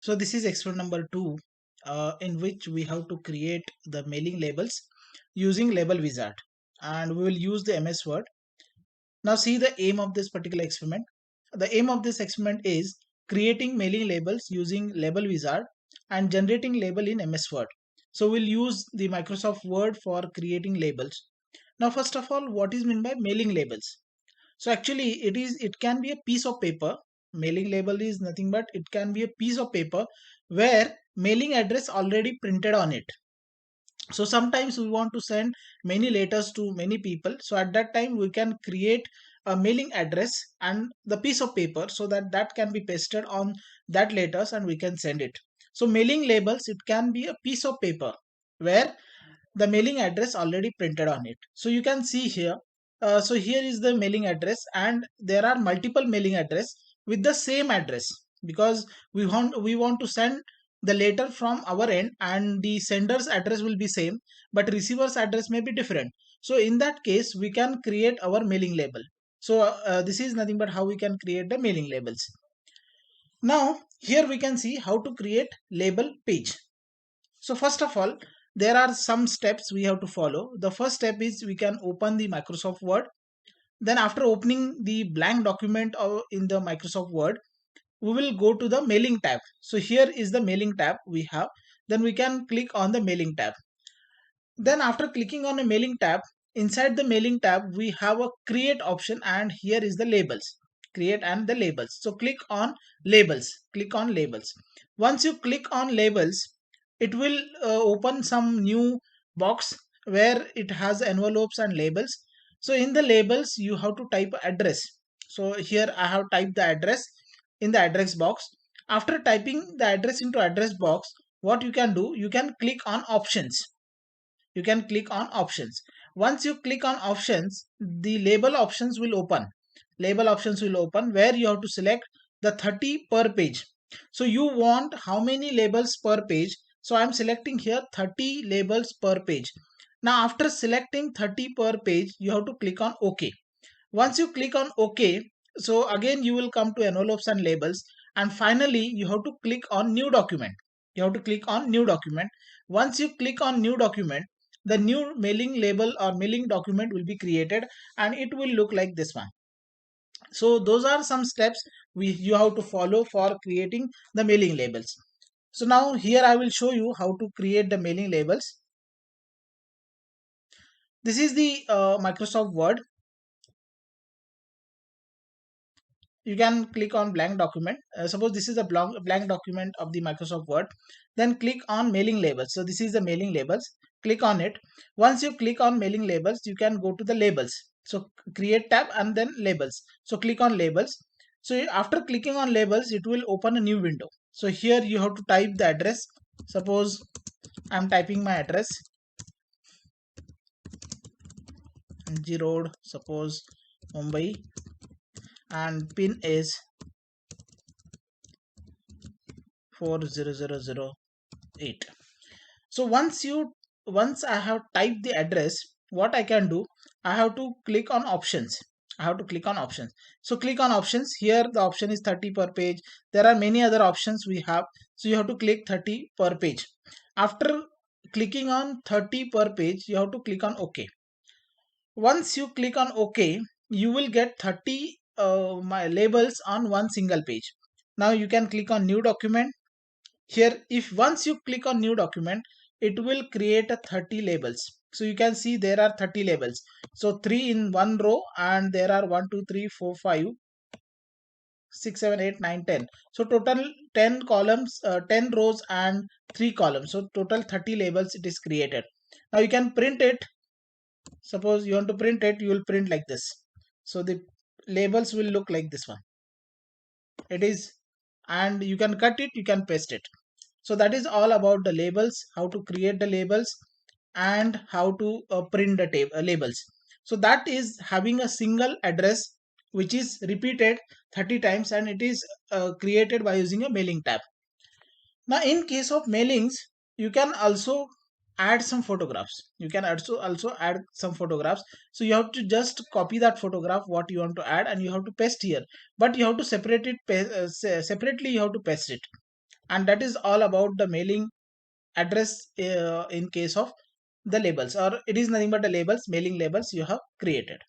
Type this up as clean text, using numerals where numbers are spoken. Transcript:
So this is experiment number 2, in which we have to create the mailing labels using Label Wizard, and we will use the MS Word. Now see the aim of this particular experiment. The aim of this experiment is creating mailing labels using Label Wizard and generating label in MS Word. So we'll use the Microsoft Word for creating labels. Now first of all, what is meant by mailing labels? So actually it can be a piece of paper. Mailing label is nothing but it can be a piece of paper where mailing address already printed on it. So sometimes we want to send many letters to many people. So at that time we can create a mailing address and the piece of paper so that that can be pasted on that letters and we can send it. So mailing labels, it can be a piece of paper where the mailing address already printed on it. So you can see here. So here is the mailing address and there are multiple mailing address with the same address, because we want to send the letter from our end and the sender's address will be same but receiver's address may be different. So in that case we can create our mailing label. So this is nothing but how we can create the mailing labels. Now here we can see how to create label page. So first of all, there are some steps we have to follow. The first step is we can open the Microsoft Word. Then after opening the blank document in the Microsoft Word, we will go to the mailing tab. So here is the mailing tab we have. Then we can click on the mailing tab. Then after clicking on a mailing tab, inside the mailing tab, we have a create option and here is the labels. Create and the labels. So click on labels. Click on labels. Once you click on labels, it will open some new box where it has envelopes and labels. So in the labels, you have to type address. So here I have typed the address in the address box. After typing the address into address box, what you can do, you can click on options. You can click on options. Once you click on options, the label options will open. Label options will open where you have to select the 30 per page. So you want how many labels per page? So I am selecting here 30 labels per page. Now after selecting 30 per page, you have to click on OK. Once you click on OK, so again you will come to envelopes and labels, and finally you have to click on new document. You have to click on new document. Once you click on new document, the new mailing label or mailing document will be created and it will look like this one. So those are some steps you have to follow for creating the mailing labels. So now here I will show you how to create the mailing labels. This is the Microsoft Word. You can click on blank document. Suppose this is a blank document of the Microsoft Word. Then click on mailing labels. So this is the mailing labels. Click on it. Once you click on mailing labels, you can go to the labels. So create tab and then labels. So click on labels. So after clicking on labels, it will open a new window. So here you have to type the address. Suppose I'm typing my address, G Road, suppose Mumbai, and pin is 40008. So once I have typed the address, what I can do, I have to click on options. I have to click on options. So click on options. Here the option is 30 per page. There are many other options we have. So you have to click 30 per page. After clicking on 30 per page, you have to click on OK. Once you click on OK, you will get 30 my labels on one single page. Now you can click on new document. Here, if once you click on new document, it will create a 30 labels. So you can see there are 30 labels. So 3 in one row and there are 1, 2, 3, 4, 5, 6, 7, 8, 9, 10. So total 10 columns, 10 rows and 3 columns. So total 30 labels it is created. Now you can print it. Suppose you want to print it, you will print like this. So the labels will look like this one. It is, and you can cut it, you can paste it. So that is all about the labels, how to create the labels and how to print the labels. So that is having a single address which is repeated 30 times and it is created by using a mailing tab. Now in case of mailings, you can also add some photographs. You can also add some photographs. So you have to just copy that photograph what you want to add and you have to paste here, but you have to separate it separately. You have to paste it. and that is all about the mailing address in case of the labels, or it is nothing but the labels, mailing labels you have created.